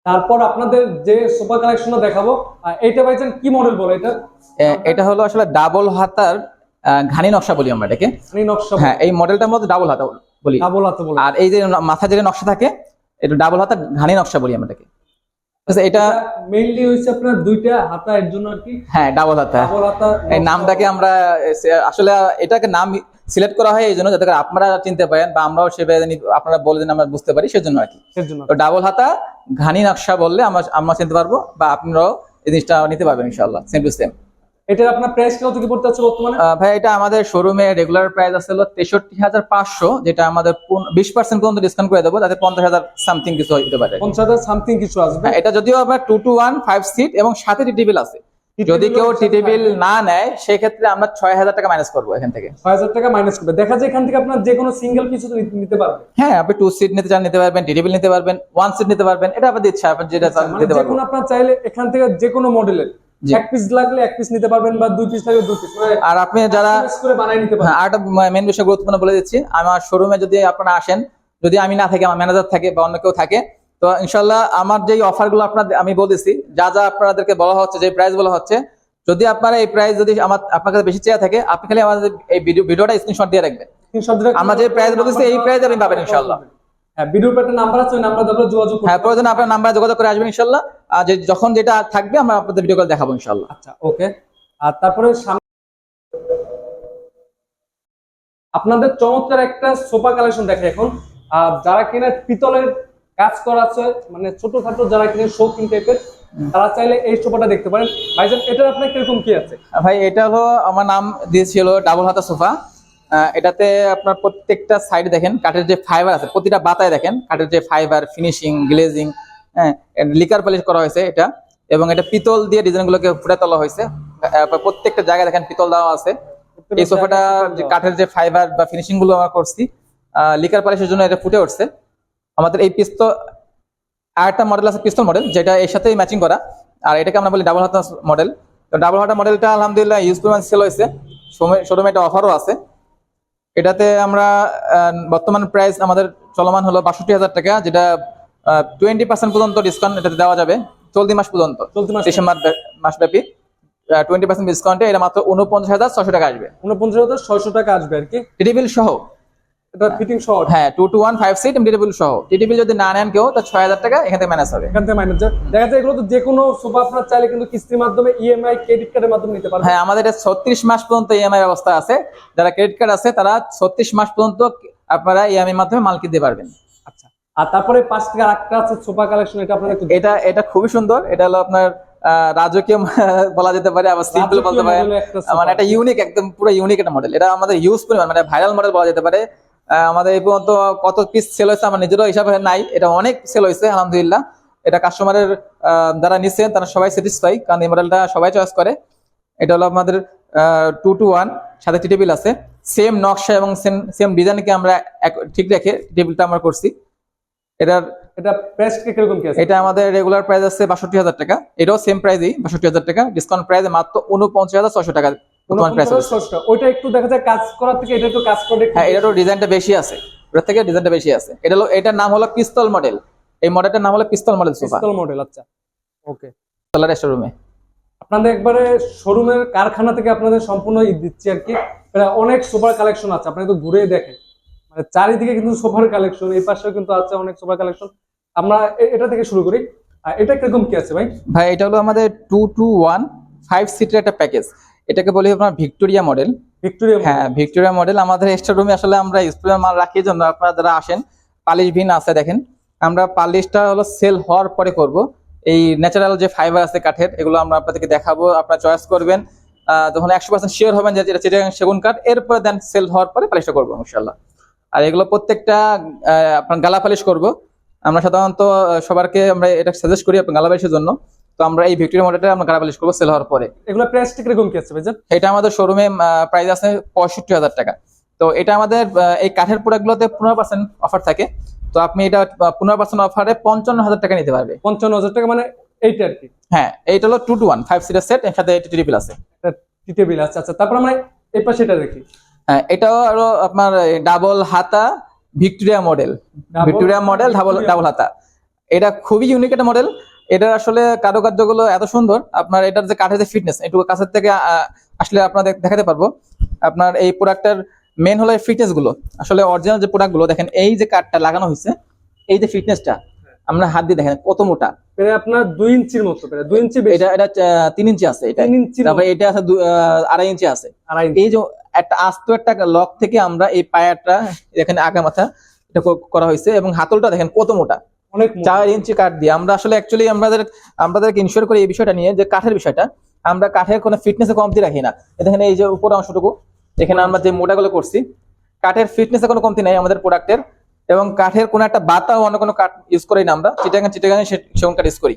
তারপর আপনাদের যে সোফা কালেকশনটা দেখাবো, এইটা ভাইজান কি মডেল বলে এটা? এটা হলো আসলে ডাবল হাতার ঘানি নকশা বলি আমরা এটাকে। মানে নকশা হ্যাঁ, এই মডেলটার মধ্যে ডাবল হাতা বলি। ডাবল হাতে বলে। আর এই যে মাথা যে নকশা থাকে, এটা ডাবল হাতা ঘানি নকশা বলি আমরা এটাকে। আচ্ছা, এটা মেইনলি হইছে আপনার দুইটা হাতা, এর জন্য আর কি হ্যাঁ ডাবল হাতা। ডাবল হাতা। এই নামটাকে আমরা আসলে এটাকে নাম সিলেক্ট করা হয় এই জন্য যাতে করে আপনারা চিনতে পারেন বা আমরাও সেভাবে আপনারা বলে দিন আমরা বুঝতে পারি, সেজন্য আর কি। সেজন্য তো ডাবল হাতা ঘানি নকশা বললে আমরা চিনতে পারবো বা আপনারাও এই জিনিসটা নিতে পারবেন ইনশাআল্লাহ, সেম টু সেম। এটার আপনার প্রাইস কত কি পড়তে আছে বর্তমানে? ভাই এটা আমাদের শোরুমে রেগুলার প্রাইস আছে হলো 63,500, যেটা আমাদের 20% পর্যন্ত ডিসকাউন্ট করে দেবো, তাতে 50,000 সামথিং কিছু হতে পারে। 50,000 সামথিং কিছু আসবে। এটা যদিও আপনার 2 to 1 5 সিট এবং সাথে টি টেবিল আছে। যদি কেউ টি টেবিল না নেয় সেক্ষেত্রে আমরা 6,000 টাকা মাইনাস করবো এখান থেকে। 6,000 টাকা মাইনাস করবে। দেখা যায় এখান থেকে আপনার যে কোনো সিঙ্গেল পিস নিতে পারবে। হ্যাঁ, আপনি 2 সিট নিতে চান নিতে পারবেন, টি টেবিল নিতে পারবেন, 1 সিট নিতে পারবেন, এটা আপনাদের ইচ্ছা, আপনি যেটা চান মানে নিতে যে পারবেন। কোনো আপনার চাইলে এখান থেকে যে কোনো মডেলের জি। এক পিস লাগলে এক পিস নিতে পারবেন বা দুই পিস লাগলে দুই পিস, আর আপনি যারা করে বানাই নিতে পারবেন। আর একটা মেন বিষয় গুরুত্বপূর্ণ বলে দিচ্ছি, আমার শোরুমে যদি আপনারা আসেন, যদি আমি না থাকি, আমার ম্যানেজার থাকে বা অন্য কেউ থাকে, তো ইনশাল্লাহ আমার যে অফার গুলো আপনাদের আমি বলতেছি, যা যা আপনাদেরকে বলা হচ্ছে, যে প্রাইস বলা হচ্ছে, যদি আপনারা এই প্রাইস যদি আপনার কাছে বেশি চেয়ে থাকে, আপনি খালি আমাদের এই ভিডিওটা স্ক্রিনশট দিয়ে রাখবেন। আমরা যে প্রাইস বলতেছি এই প্রাইস আপনি পাবেন ইনশাল্লাহ। হ্যাঁ, ভিডিওর একটা নাম্বার আছে, ওই নাম্বার দ্বারা যোগাযোগ করুন। হ্যাঁ, প্রয়োজন আপনার নাম্বারে যোগাযোগ করে আসবেন ইনশাল্লাহ। আর যখন যেটা থাকবে আমরা আপনাদের ভিডিও কল দেখাবো ইনশাল্লাহ। আচ্ছা, ওকে। আর তারপরে আপনাদের চমৎকার একটা সোফা কালেকশন দেখে এখন। আর যারা কিনা পিতলের কাজ করা আছে, মানে ছোটখাটো যারা কিনা শৌখিন টাইপের, তারা চাইলে এই সোফাটা দেখতে পারেন। ভাইজান এটার আপনার কিরকম কি আছে? ভাই এটা হলো আমার নাম দিয়েছিল ডাবল হাতা সোফা। এটাতে আপনার প্রত্যেকটা সাইড দেখেন কাঠের যে ফাইবার আছে, প্রতিটা বাতায় দেখেন কাঠের যে ফাইবার, ফিনিশিং, গ্লেজিং, হ্যাঁ, লিকার পলিশ করা হয়েছে এটা। এবং এটা পিতল দিয়ে ডিজাইন গুলোকে ফুটে তোলা হয়েছে। প্রত্যেকটা জায়গায় দেখেন পিতল দেওয়া আছে। এই সোফাটা যে কাঠের যে ফাইবার বা ফিনিশিং গুলো আমরা করছি, লিকার পলিশের জন্য এটা ফুটে উঠছে। আমাদের এই পিস্তল আর একটা মডেল আছে, পিস্তল মডেল, যেটা এর সাথেই ম্যাচিং করা। আর এটাকে আমরা বলি ডাবল হাতা মডেল। তো ডাবল হাতা মডেলটা আলহামদুলিল্লাহ ইউজ পরিমাণ সেল হয়েছে, শোরুমে একটা অফারও আছে। এটাতে আমরা বর্তমান প্রাইস আমাদের চলমান হলো 62,000 টাকা, যেটা 20% পর্যন্ত ডিসকাউন্ট এটাতে দেওয়া যাবে চলতি মাস পর্যন্ত, ডিসেম্বর মাস ব্যাপী 20% ডিসকাউন্টে এটা মাত্র 49,600 টাকা আসবে। 49,600 টাকা আসবে আর কি, টেবিল সহ। এটা ফিটিং সহ। হ্যাঁ, 2 to 1 5 সিট টেবিল সহ। টেবিল যদি না নেন কেউ, তা 6,000 টাকা এখান থেকে মাইনাস হবে। এখান থেকে মাইনাস যায়। দেখা যায় এগুলো তো যে কোনো সোফা আপনার চাইলে কিন্তু কিস্তির মাধ্যমে, ইএমআই, ক্রেডিট কার্ডের মাধ্যমে নিতে পারবেন। হ্যাঁ, আমাদের 36 মাস পর্যন্ত ইএমআই ব্যবস্থা আছে। যারা ক্রেডিট কার্ড আছে তারা 36 মাস পর্যন্ত আপনারা ইএমআই মাধ্যমে মাল কিনতে পারবেন। আচ্ছা, আর তারপরে 5 টাকা আরেকটা আছে সোফা কালেকশন, এটা আপনাদের এটা খুবই সুন্দর। এটা হলো আপনার রাজকীয় বলা যেতে পারে, আবার সিম্পল বলতে পারে। মানে এটা ইউনিক, একদম পুরো ইউনিক একটা মডেল। এটা আমাদের ইউজ পরিমাণ, মানে ভাইরাল মডেল বলা যেতে পারে। আমাদের এই পর্যন্ত কত পিস সেল হয়েছে আমার নিজেরও হিসাবে নাই, এটা অনেক সেল হয়েছে আলহামদুলিল্লাহ। এটা কাস্টমারের যারা নিচ্ছেন তারা সবাই স্যাটিসফাই, কারণ এই মডেলটা সবাই চয়েস করে। এটা হলো আমাদের 2 to 1, সাথে টি টেবিল আছে, সেম নকশা এবং সেম ডিজাইনকে আমরা ঠিক রেখে টেবিলটা আমরা করছি। এটা প্রাইস কিরকম কি আছে? এটা আমাদের রেগুলার প্রাইস আছে 62,000 টাকা। এটাও সেম প্রাইসই 62,000 টাকা, ডিসকাউন্ট প্রাইস মাত্র 49,600 টাকা বর্তমান প্রাইস আছে। ওইটা একটু দেখা যায় কাজ করার থেকে এটা একটু কাজ করে। হ্যাঁ, এটারও ডিজাইনটা বেশি আছে, ওটার থেকে ডিজাইনটা বেশি আছে। এটার নাম হলো পিস্তল মডেল। এই মডেলটার নাম হলো পিস্তল মডেল সোফা। পিস্তল মডেল, আচ্ছা, ওকে। কালার শোরুমে আপনাদের একবারে শোরুমের কারখানা থেকে আপনাদের সম্পূর্ণ দিচ্ছি আর কি। অনেক সোফার কালেকশন আছে, আপনি তো ঘুরে দেখেন, মানে চারিদিকে কিন্তু সোফার কালেকশন, এই পাশেও কিন্তু আছে অনেক সোফার কালেকশন। আমরা এটা থেকে শুরু করি। এটা কিরকম কি আছে ভাই? ভাই এটা হলো আমাদের 2 to 1 5 সিটের একটা প্যাকেজ। এটাকে বলি আপনার ভিক্টোরিয়া মডেল। হ্যাঁ, ভিক্টোরিয়া মডেল। আমাদের এক্সট্রা রুমে আসলে আমরা স্প্রে মাল রাখি জন্য আপনারা যারা আসেন, পালিশ ভিন আছে দেখেন। আমরা পালিশটা হলো সেল হওয়ার পরে করব। এই ন্যাচারাল যে ফাইবার আছে কাঠের, এগুলো আমরা আপনাদেরকে দেখাবো, আপনারা চয়েস করবেন। যখন 100% শিওর হবেন যে এটা চিটাগাং সেগুন কাঠ, এরপরে দেন সেল হওয়ার পরে পালিশটা করবো ইনশাআল্লাহ। আর এগুলো প্রত্যেকটা আপনার গালা পালিশ করব। আমরা সাধারণত সবারকে আমরা এটা সাজেস্ট করি আপনার গালা পালিশের জন্য। তো আমরা এই ভিক্টোরিয়া মডেলটা আমরা গালা পালিশ করবো সেল হওয়ার পরে। এগুলো প্রাইস কিরকম কি আছে ভাইজান? এটা আমাদের শোরুমে প্রাইস আছে 65,000 টাকা। তো এটা আমাদের এই কাঠের প্রোডাক্টগুলোতে 15% অফার থাকে। তো আপনি এটা 15% অফারে 55,000 টাকা নিতে পারবে। 55,000 টাকা মানে এইটা আর কি? হ্যাঁ, এইটা হলো 2 to 1 5 সিটার সেট, এর সাথে টি টেবিল আছে। টি টেবিল, আচ্ছা আচ্ছা। তারপর আমরা এই পাশে এটা দেখি। হ্যাঁ, এটাও আরো আপনার ডাবল হাতা Victoria model. Victoria model double হাতা। এটা খুবই ইউনিক একটা মডেল। এটার আসলে কারুকার্যগুলো এত সুন্দর, আপনার এটার যে কাঠের যে ফিটনেস, একটু কাছের থেকে আসলে আপনাদের দেখাতে পারবো। আপনার এই প্রোডাক্টের মেন হলো ফিটনেস গুলো। আসলে অরিজিনাল যে প্রোডাক্ট গুলো দেখেন, এই যে কাঠটা লাগানো হয়েছে, এই যে ফিটনেসটা, আমরা হাত দিয়ে দেখেন কত মোটা। প্রায় আপনার 2 ইঞ্চির মতো, প্রায় 2 ইঞ্চি বেশি। এটা 3 ইঞ্চি আছে, এটা 3 ইঞ্চি, তারপরে এটা আছে 2.5 ইঞ্চি আছে। 2.5 ইঞ্চি। এই যে একটা আস্ত একটা লক থেকে আমরা এই পায়াটা এখানে আগা মাথা এটা করা হয়েছে, এবং হাতলটা দেখেন কত মোটা, অনেক মোটা। 4 ইঞ্চি কাঠ দিয়ে। আমরা আসলে অ্যাকচুয়ালি আমাদেরকে ইনশিওর করি এই বিষয়টা নিয়ে, যে কাঠের বিষয়টা আমরা কাঠের কোনো ফিটনেসে কমতি রাখি না। দেখেন এই যে উপর অংশটুকু, এখানে আমরা যে মোটাগুলো করছি, কাঠের ফিটনেসে কোনো কমতি নাই আমাদের প্রোডাক্টের। এবং কাঠের কোনো একটা বাতা অন্য কোনো কাঠ ইউজ করি না আমরা, চিটাগাং সেগুন কাঠ ইউজ করি।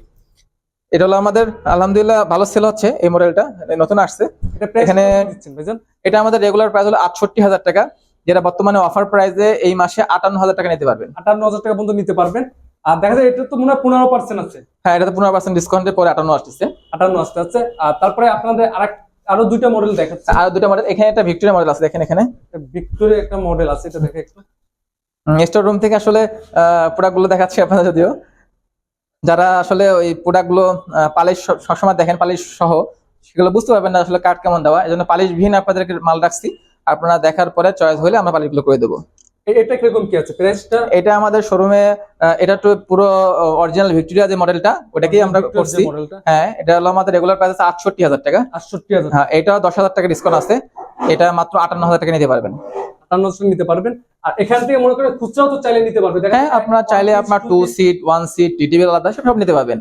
এটা হলো আমাদের আলহামদুলিল্লাহ ভালো সেল হচ্ছে এই মডেলটা, নতুন আসছে। এটা প্রাইস এখানে দিচ্ছেন ভাইজান? এটা আমাদের রেগুলার প্রাইস হলো 68,000 টাকা, যেটা বর্তমানে অফার প্রাইসে এই মাসে 58,000 টাকা নিতে পারবেন। 58,000 টাকা পর্যন্ত নিতে পারবেন। আর দেখা যায় এটা তো মনে হয় 15% আছে। হ্যাঁ, এটা তো 15% ডিসকাউন্টের পরে 58 আসতেছে। 58 আসতে আছে। আর তারপরে আপনাদের আরো দুইটা মডেল দেখাচ্ছে। আর দুটো মডেল, এখানে একটা ভিক্টোরিয়া মডেল আছে দেখেন, এখানে ভিক্টোরিয়া একটা মডেল আছে, এটা দেখে একটু। স্টোর রুম থেকে আসলে প্রোডাক্ট গুলো দেখাচ্ছি আপনারা, যদিও যারা আসলে ওই প্রোডাক্ট গুলো পালিশ সবসময় দেখেন পালিশ সহ, সেগুলো বুঝতে পারবেন না আসলে কাঠ কেমন দেওয়া। এই জন্য পালিশ ভিন আপনাদেরকে মাল রাখছি, আপনারা দেখার পরে চয়েস হলে আমরা পালিশ গুলো করে দেবো। এটা কিরকম কি আছে প্রাইসটা? এটা আমাদের শোরুমে এটা তো পুরো অরিজিনাল ভিক্টোরিয়া যে মডেলটা, ওটাকেই আমরা করছি। মডেলটা হ্যাঁ, এটা হলো আমাদের রেগুলার প্রাইস আছে 68,000 টাকা। 68,000। হ্যাঁ, এটা 10,000 টাকা ডিসকাউন্ট আছে, এটা মাত্র 58,000 টাকা নিতে পারবেন। 58 নিতে পারবেন। আর এখান থেকে মনে করেন খুচরাও তো চাইলে নিতে পারবে। হ্যাঁ, আপনারা চাইলে আপনার 2 সিট 1 সিট টি টেবিল আলাদা সব নিতে পারবেন।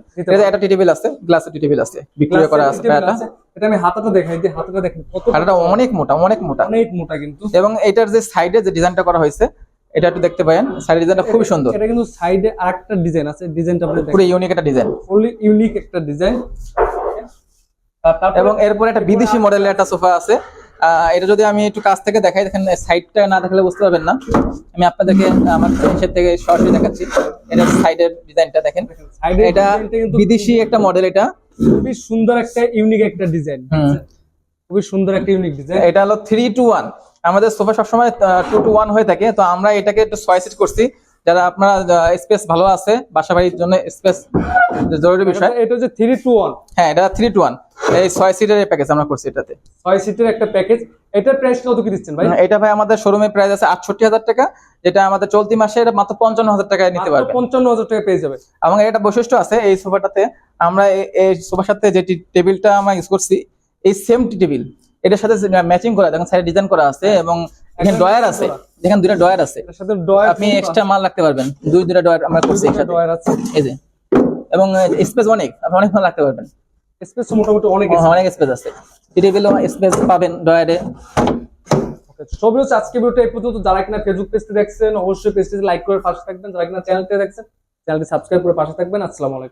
এটা টি টেবিল আছে, গ্লাসের টি টেবিল আছে, বিক্রি করা আছে। এটা আমি হাতাটা দেখাই দিই, হাতাটা দেখেন কত, এটা অনেক মোটা, অনেক মোটা, অনেক মোটা কিন্তু। এবং এটার যে সাইডে যে ডিজাইনটা করা হয়েছে, এটা একটু দেখতে পারেন, সাইড ডিজাইনটা খুবই সুন্দর। এটা কিন্তু সাইডে আরেকটা ডিজাইন আছে, ডিজাইনটা আপনি দেখেন পুরো ইউনিক একটা ডিজাইন, ফুলি ইউনিক একটা ডিজাইন। এবং এরপর একটা বিদেশি মডেলের একটা সোফা আছে। এটা যদি আমি একটু কাছ থেকে দেখাই, দেখেন সাইডটা না দেখলে বুঝতে পারবেন না, আমি আপনাদেরকে আমার ফ্রেন্ডের থেকে সরাসরি দেখাচ্ছি। এটা সাইডের ডিজাইনটা দেখেন, এটা বিদেশি একটা মডেল, এটা খুবই সুন্দর একটা ইউনিক একটা ডিজাইন, খুবই সুন্দর একটা ইউনিক ডিজাইন। এটা হলো 3-to-1, আমাদের সোফা সবসময় 2-to-1 হয়ে থাকে, তো আমরা এটাকে একটু 6 সিট করছি, যারা আপনারা স্পেস ভালো আছে, বাসা বাড়ির জন্য স্পেস জরুরি বিষয়। এটা হচ্ছে 3-to-1। হ্যাঁ, এটা 3-to-1, এই 6 সিটের প্যাকেজ আমরা করছি এটাতে। 6 সিটের একটা প্যাকেজ। এটার প্রাইস কত কি দিচ্ছেন ভাই? এটা ভাই আমাদের শোরুমে প্রাইস আছে 68,000 টাকা, যেটা আমাদের চলতি মাসে এটা মাত্র 55,000 টাকায় নিতে পারবেন। 55,000 টাকা পেয়ে যাবে। এবং এটা বৈশিষ্ট্য আছে এই সোফাটাতে, আমরা এই সোফার সাথে যে টেবিলটা আমরা ইউজ করছি, এই সেম টেবিল এটার সাথে ম্যাচিং করা, দেখেন সাইডে ডিজাইন করা আছে, এবং এখানে ড্রয়ার আছে, দেখেন দুটো ড্রয়ার আছে, এর সাথে ড্রয়ার আপনি এক্সট্রা মাল রাখতে পারবেন। দুটো ড্রয়ার আমরা করছি একসাথে, ড্রয়ার আছে, এই যে, এবং স্পেস অনেক, আপনি অনেক মাল রাখতে পারবেন। স্পেস মোটামুটি অনেক স্পেস আছে, টেবিলও স্পেস পাবেন ড্রয়ারে। সবই হচ্ছে আজকে ভিডিওটা এই পর্যন্ত। যারা কিনা ফেসবুক পেজটি দেখছেন, অবশ্যই পেজটি লাইক করে পাশে থাকবেন। যারা কিনা চ্যানেলটি দেখছেন, চ্যানেলটি সাবস্ক্রাইব করে পাশে থাকবেন। আসসালামু আলাইকুম।